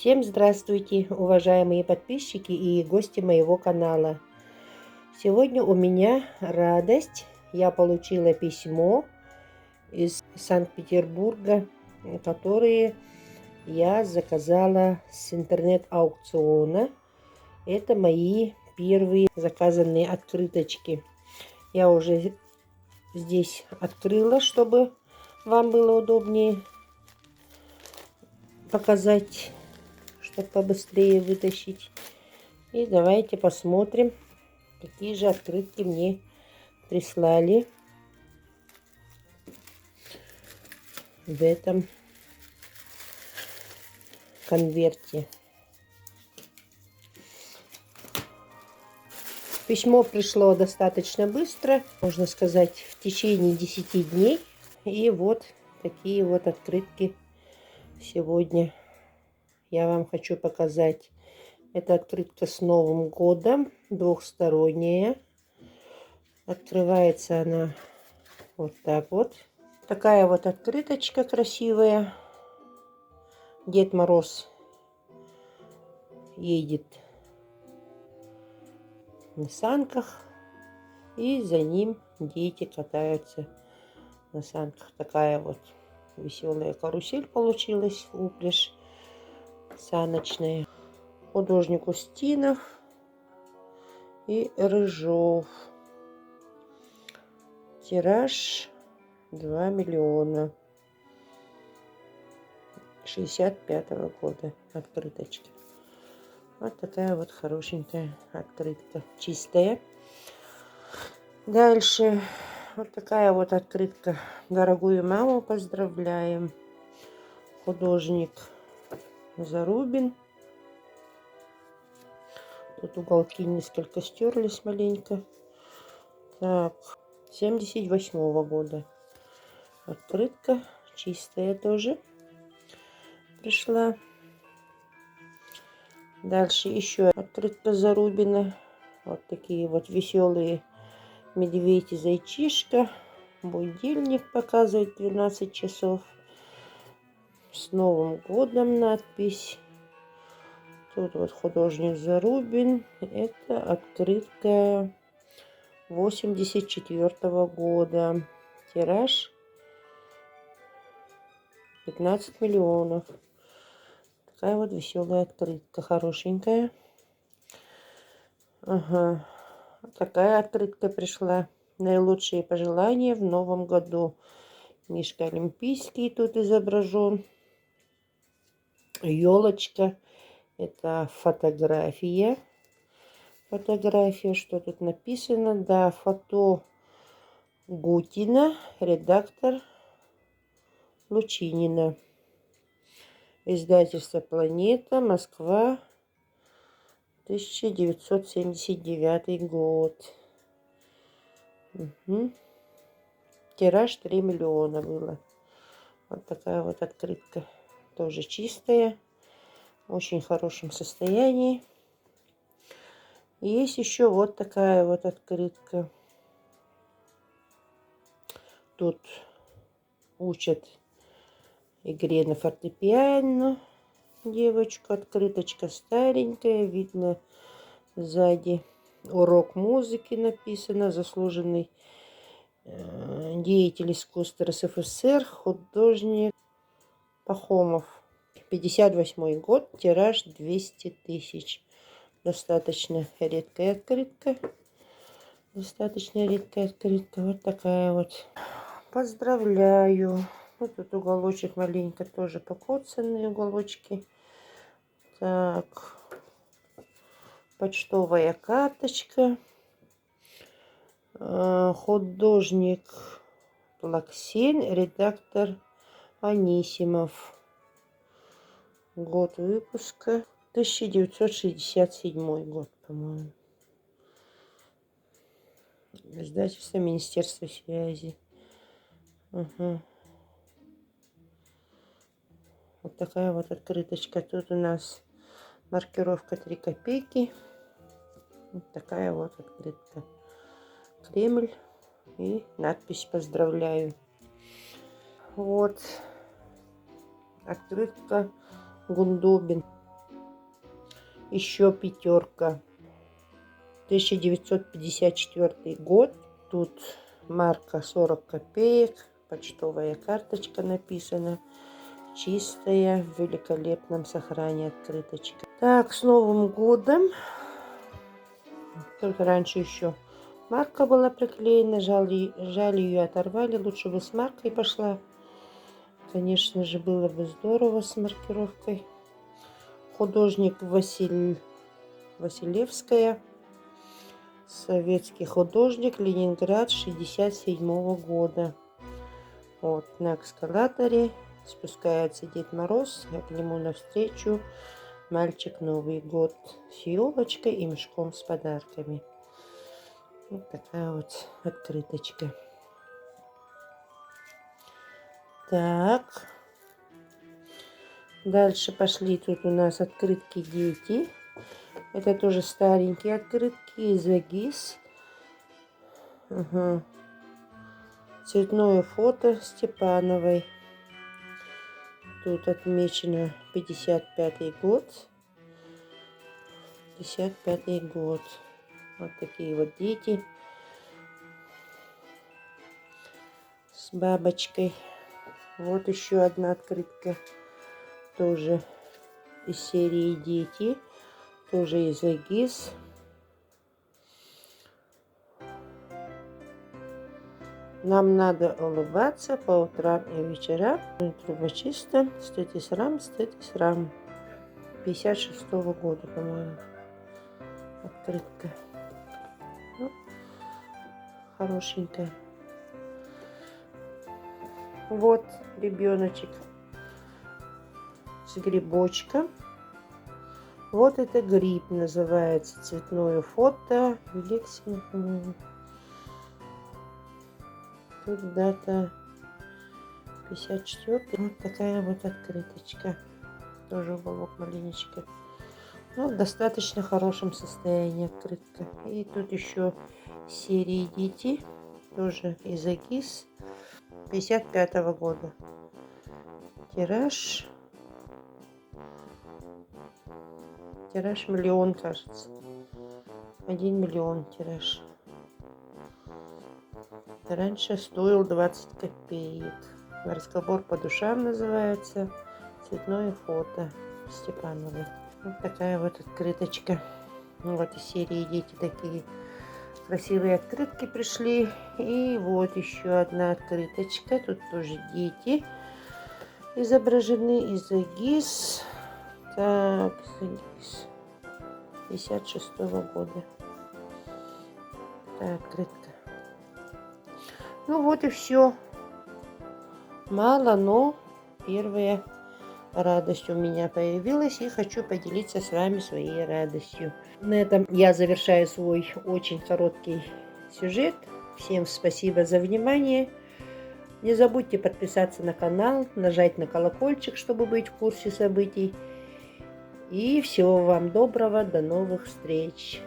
Всем здравствуйте, уважаемые подписчики и гости моего канала. Сегодня у меня радость. Я получила письмо из Санкт-Петербурга, которые я заказала с интернет-аукциона. Это мои первые заказанные открыточки. Я уже здесь открыла, чтобы вам было удобнее показать, чтобы побыстрее вытащить. И давайте посмотрим, какие же открытки мне прислали в этом конверте. Письмо пришло достаточно быстро, можно сказать, в течение 10 дней. И вот такие вот открытки сегодня я вам хочу показать. Это открытка с Новым годом, двухсторонняя. Открывается она вот так вот. Такая вот открыточка красивая. Дед Мороз едет на санках, и за ним дети катаются на санках. Такая вот веселая карусель получилась, упряжь саночная. Художник Устинов и Рыжов. Тираж 2 миллиона. 65-го года открыточки. Вот такая вот хорошенькая открытка, чистая. Дальше вот такая вот открытка. Дорогую маму поздравляем. Художник Зарубин. Тут уголки несколько стерлись маленько. Так, 78-го года открытка, чистая тоже пришла. Дальше еще открытка Зарубина. Вот такие вот веселые медведь и зайчишка. Будильник показывает 12 часов. С Новым годом надпись. Тут вот художник Зарубин. Это открытка 84-го года. Тираж 15 миллионов. Такая вот веселая открытка, хорошенькая. Ага. Такая открытка пришла. Наилучшие пожелания в новом году. Мишка Олимпийский тут изображен. Елочка. Это фотография. Фотография, что тут написано? Да, фото Гутина, редактор Лучинина. Издательство «Планета», Москва, 1979 год. Угу. Тираж 3 миллиона было. Вот такая вот открытка. Тоже чистая. В очень хорошем состоянии. Есть еще вот такая вот открытка. Тут учат игре на фортепиано девочку. Открыточка старенькая. Видно сзади урок музыки написано. Заслуженный деятель искусства РСФСР, художник Пахомов. 58 год. Тираж 200 тысяч. Достаточно редкая открытка. Достаточно редкая открытка. Вот такая вот. Поздравляю. Вот тут уголочек маленько тоже покоцанные уголочки. Так. Почтовая карточка. Художник Плаксин, редактор Анисимов. Год выпуска 1967 год, по-моему. Издательство Министерства связи. Угу. Вот такая вот открыточка. Тут у нас маркировка 3 копейки. Вот такая вот открытка. Кремль и надпись «Поздравляю». Вот открытка Гундобин. Еще пятерка. 1954 год. Тут марка 40 копеек. Почтовая карточка написана. Чистая, в великолепном сохранении открыточка. Так, с Новым годом. Тут раньше еще марка была приклеена. Жаль, ее оторвали. Лучше бы с маркой пошла. Конечно же, было бы здорово с маркировкой. Художник Василевская. Советский художник. Ленинград 67 года. Вот, на эскалаторе спускается Дед Мороз, а к нему навстречу мальчик Новый год с елочкой и мешком с подарками. Вот такая вот открыточка. Так. Дальше пошли тут у нас открытки дети. Это тоже старенькие открытки из Агис. Ага. Цветное фото Степановой. Тут отмечено 55-й год. 55-й год. Вот такие вот дети. С бабочкой. Вот еще одна открытка. Тоже из серии «Дети». Тоже из Агис. Нам надо улыбаться по утрам и вечерам. Трубочисто. Стыд и срам, стыд и срам. 56-го года, по-моему. Открытка. Ну, хорошенькая. Вот ребеночек с грибочком. Вот это гриб называется. Цветное фото. Лексина, по-моему. Тут дата 54. Вот такая вот открыточка. Тоже уголок маленечко. Ну, в достаточно хорошем состоянии открытка. И тут еще серии «Дети». Тоже из Агис. 55-го года. Тираж. Тираж 1 миллион, кажется. 1 миллион тираж. Раньше стоил 20 копеек. Разговор по душам называется. Цветное фото Степановой. Вот такая вот открыточка. Вот из серии «Дети» такие красивые открытки пришли. И вот еще одна открыточка. Тут тоже дети изображены из Агис. Так, из 56-го года. Такая открытка. Ну вот и все. Мало, но первая радость у меня появилась. И хочу поделиться с вами своей радостью. На этом я завершаю свой очень короткий сюжет. Всем спасибо за внимание. Не забудьте подписаться на канал, нажать на колокольчик, чтобы быть в курсе событий. И всего вам доброго. До новых встреч.